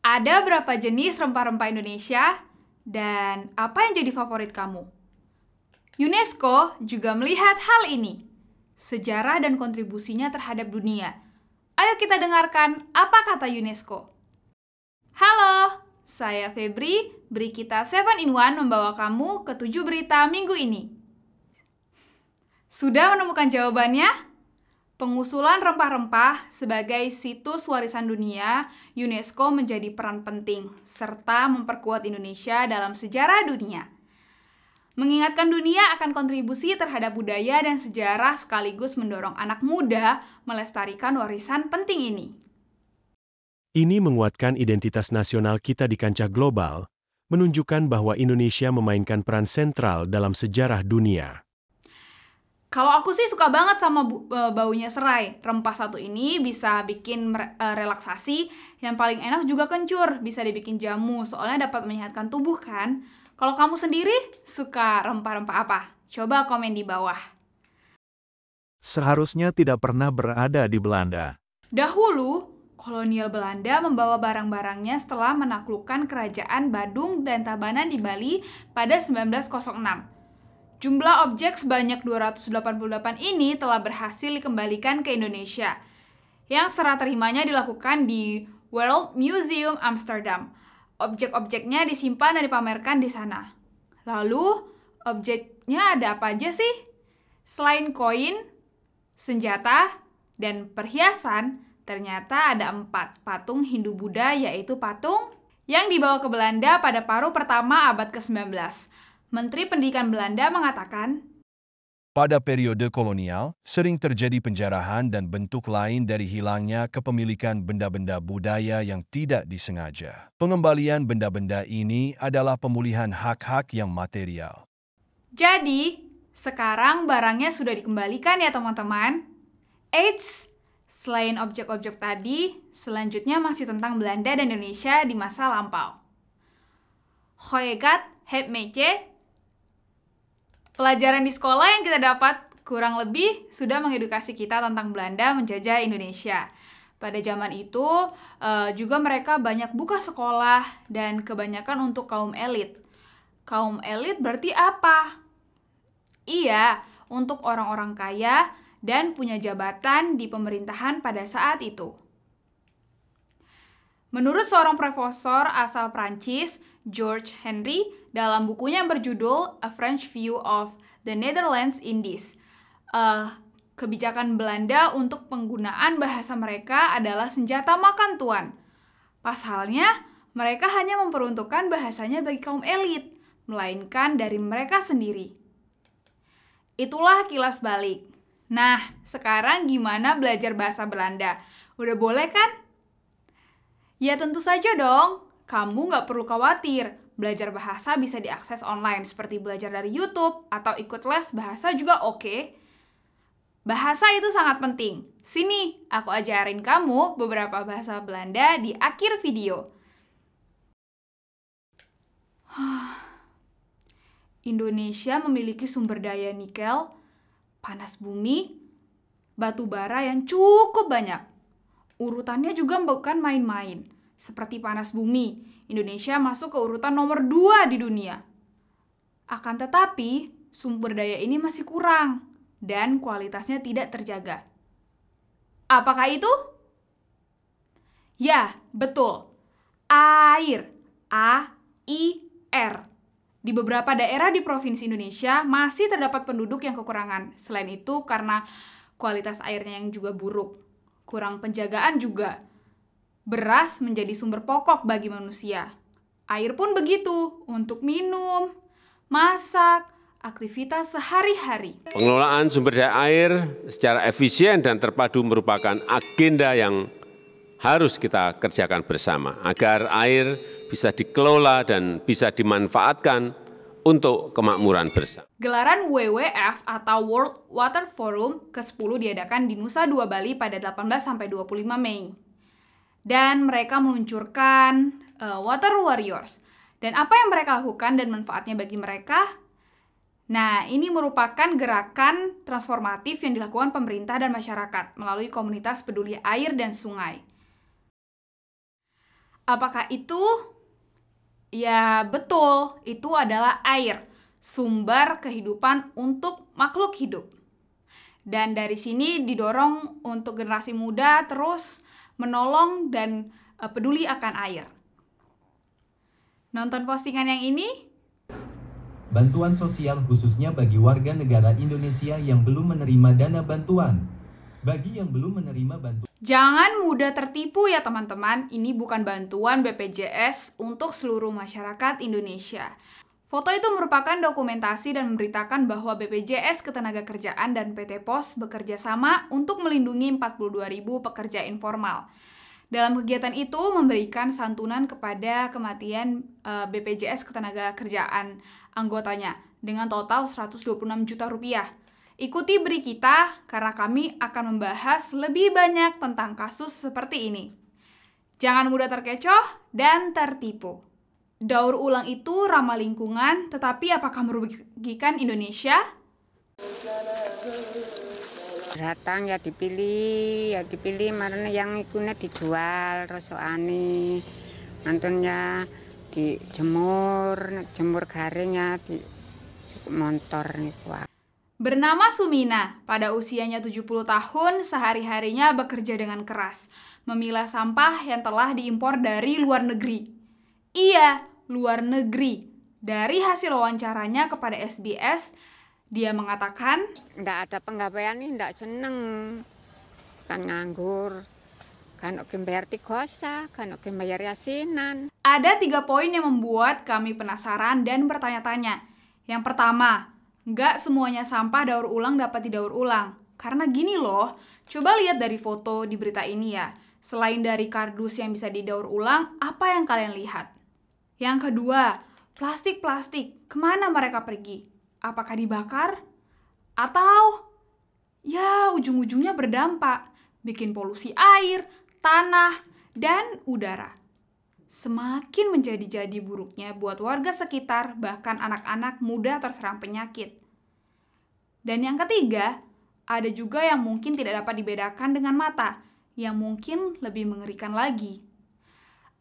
Ada berapa jenis rempah-rempah Indonesia? Dan apa yang jadi favorit kamu? UNESCO juga melihat hal ini, sejarah dan kontribusinya terhadap dunia. Ayo kita dengarkan apa kata UNESCO. Halo, saya Febri, Berita 7-in-1 membawa kamu ke 7 berita minggu ini. Sudah menemukan jawabannya? Pengusulan rempah-rempah sebagai situs warisan dunia, UNESCO menjadi peran penting serta memperkuat Indonesia dalam sejarah dunia. Mengingatkan dunia akan kontribusi terhadap budaya dan sejarah sekaligus mendorong anak muda melestarikan warisan penting ini. Ini menguatkan identitas nasional kita di kancah global, menunjukkan bahwa Indonesia memainkan peran sentral dalam sejarah dunia. Kalau aku sih suka banget sama baunya serai. Rempah satu ini bisa bikin relaksasi. Yang paling enak juga kencur, bisa dibikin jamu, soalnya dapat menyehatkan tubuh kan. Kalau kamu sendiri suka rempah-rempah apa? Coba komen di bawah. Seharusnya tidak pernah berada di Belanda. Dahulu, kolonial Belanda membawa barang-barangnya setelah menaklukkan kerajaan Badung dan Tabanan di Bali pada 1906. Jumlah objek sebanyak 288 ini telah berhasil dikembalikan ke Indonesia, yang serah terimanya dilakukan di World Museum Amsterdam. Objek-objeknya disimpan dan dipamerkan di sana. Lalu, objeknya ada apa aja sih? Selain koin, senjata, dan perhiasan, ternyata ada 4 patung Hindu-Buddha, yaitu patung yang dibawa ke Belanda pada paruh pertama abad ke-19. Menteri Pendidikan Belanda mengatakan, pada periode kolonial, sering terjadi penjarahan dan bentuk lain dari hilangnya kepemilikan benda-benda budaya yang tidak disengaja. Pengembalian benda-benda ini adalah pemulihan hak-hak yang material. Jadi, sekarang barangnya sudah dikembalikan ya teman-teman. Eits, selain objek-objek tadi, selanjutnya masih tentang Belanda dan Indonesia di masa lampau. Hoegat het mece. Pelajaran di sekolah yang kita dapat kurang lebih sudah mengedukasi kita tentang Belanda menjajah Indonesia. Pada zaman itu juga mereka banyak buka sekolah dan kebanyakan untuk kaum elit. Kaum elit berarti apa? Iya, untuk orang-orang kaya dan punya jabatan di pemerintahan pada saat itu. Menurut seorang profesor asal Prancis, George Henry, dalam bukunya yang berjudul A French View of the Netherlands Indies, kebijakan Belanda untuk penggunaan bahasa mereka adalah senjata makan tuan. Pasalnya, mereka hanya memperuntukkan bahasanya bagi kaum elit, melainkan dari mereka sendiri. Itulah kilas balik. Nah, sekarang gimana belajar bahasa Belanda? Udah boleh kan? Ya tentu saja dong, kamu nggak perlu khawatir. Belajar bahasa bisa diakses online seperti belajar dari YouTube atau ikut les bahasa juga oke. Bahasa itu sangat penting. Sini, aku ajarin kamu beberapa bahasa Belanda di akhir video. Indonesia memiliki sumber daya nikel, panas bumi, batu bara yang cukup banyak. Urutannya juga bukan main-main. Seperti panas bumi, Indonesia masuk ke urutan nomor 2 di dunia. Akan tetapi, sumber daya ini masih kurang dan kualitasnya tidak terjaga. Apakah itu? Ya, betul. Air. A-I-R. Di beberapa daerah di provinsi Indonesia masih terdapat penduduk yang kekurangan. Selain itu, karena kualitas airnya yang juga buruk. Kurang penjagaan juga. Beras menjadi sumber pokok bagi manusia. Air pun begitu, untuk minum, masak, aktivitas sehari-hari. Pengelolaan sumber daya air secara efisien dan terpadu merupakan agenda yang harus kita kerjakan bersama agar air bisa dikelola dan bisa dimanfaatkan untuk kemakmuran bersama. Gelaran WWF atau World Water Forum ke-10 diadakan di Nusa Dua Bali pada 18-25 Mei. Dan mereka meluncurkan Water Warriors. Dan apa yang mereka lakukan dan manfaatnya bagi mereka? Nah, ini merupakan gerakan transformatif yang dilakukan pemerintah dan masyarakat melalui komunitas peduli air dan sungai. Apakah itu? Ya, betul. Itu adalah air, sumber kehidupan untuk makhluk hidup. Dan dari sini didorong untuk generasi muda terus menolong dan peduli akan air. Nonton postingan yang ini? Bantuan sosial khususnya bagi warga negara Indonesia yang belum menerima dana bantuan. Bagi yang belum menerima bantuan. Jangan mudah tertipu ya teman-teman, ini bukan bantuan BPJS untuk seluruh masyarakat Indonesia. Foto itu merupakan dokumentasi dan memberitakan bahwa BPJS Ketenagakerjaan dan PT POS bekerja sama untuk melindungi 42.000 pekerja informal. Dalam kegiatan itu memberikan santunan kepada kematian BPJS Ketenagakerjaan anggotanya dengan total 126 juta rupiah. Ikuti beri kita karena kami akan membahas lebih banyak tentang kasus seperti ini. Jangan mudah terkecoh dan tertipu. Daur ulang itu ramah lingkungan, tetapi apakah merugikan Indonesia? Datang ya dipilih mana yang ikutnya dijual, rosokane, nantinya jemur garing ya di montor nih kuat. Bernama Sumina, pada usianya 70 tahun, sehari-harinya bekerja dengan keras, memilah sampah yang telah diimpor dari luar negeri. Iya, luar negeri. Dari hasil wawancaranya kepada SBS, dia mengatakan, "Nggak ada penggapaian nih, nggak seneng. Kan nganggur, kan oke bayar tigosa, kan oke bayar yasinan." Ada 3 poin yang membuat kami penasaran dan bertanya-tanya. Yang pertama, nggak semuanya sampah daur ulang dapat didaur ulang. Karena gini loh, coba lihat dari foto di berita ini ya. Selain dari kardus yang bisa didaur ulang, apa yang kalian lihat? Yang kedua, plastik-plastik, kemana mereka pergi? Apakah dibakar? Atau, ya ujung-ujungnya berdampak, bikin polusi air, tanah, dan udara. Semakin menjadi-jadi buruknya buat warga sekitar, bahkan anak-anak mudah terserang penyakit. Dan yang ketiga, ada juga yang mungkin tidak dapat dibedakan dengan mata, yang mungkin lebih mengerikan lagi.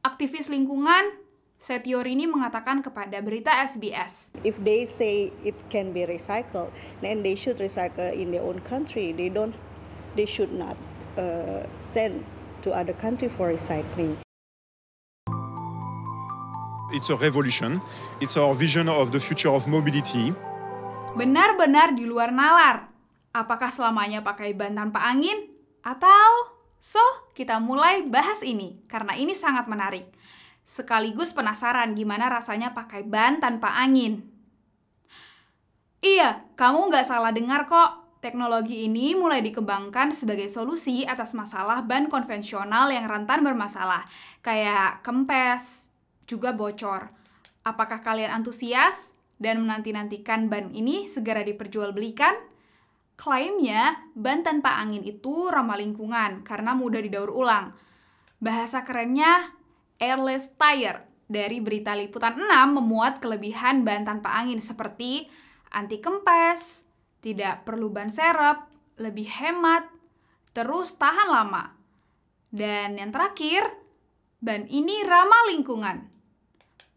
Aktivis lingkungan, Setiorini mengatakan kepada berita SBS, If they say it can be recycled, then they should recycle in their own country. They should not send to other country for recycling. It's a revolution. It's our vision of the future of mobility. Benar-benar di luar nalar. Apakah selamanya pakai ban tanpa angin? Atau, kita mulai bahas ini, karena ini sangat menarik. Sekaligus penasaran gimana rasanya pakai ban tanpa angin. Iya, kamu nggak salah dengar kok. Teknologi ini mulai dikembangkan sebagai solusi atas masalah ban konvensional yang rentan bermasalah, kayak kempes, juga bocor. Apakah kalian antusias dan menanti-nantikan ban ini segera diperjualbelikan? Klaimnya, ban tanpa angin itu ramah lingkungan karena mudah didaur ulang. Bahasa kerennya, airless tire. Dari berita Liputan 6 memuat kelebihan ban tanpa angin seperti anti kempes, tidak perlu ban serep, lebih hemat, terus tahan lama. Dan yang terakhir, ban ini ramah lingkungan.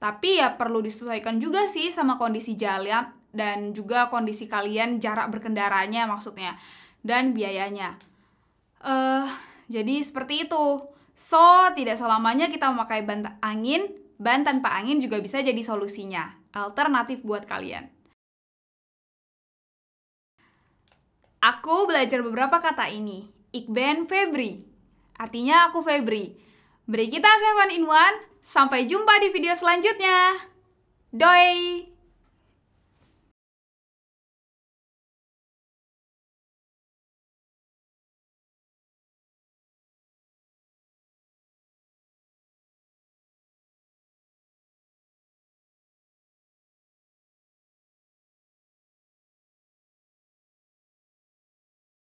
Tapi ya perlu disesuaikan juga sih sama kondisi jalan dan juga kondisi kalian, jarak berkendaranya maksudnya, dan biayanya. Jadi seperti itu. Tidak selamanya kita memakai ban tanpa angin juga bisa jadi solusinya. Alternatif buat kalian. Aku belajar beberapa kata ini. Ik ben Febri. Artinya aku Febri. Beri kita 7 in 1. Sampai jumpa di video selanjutnya. Doi!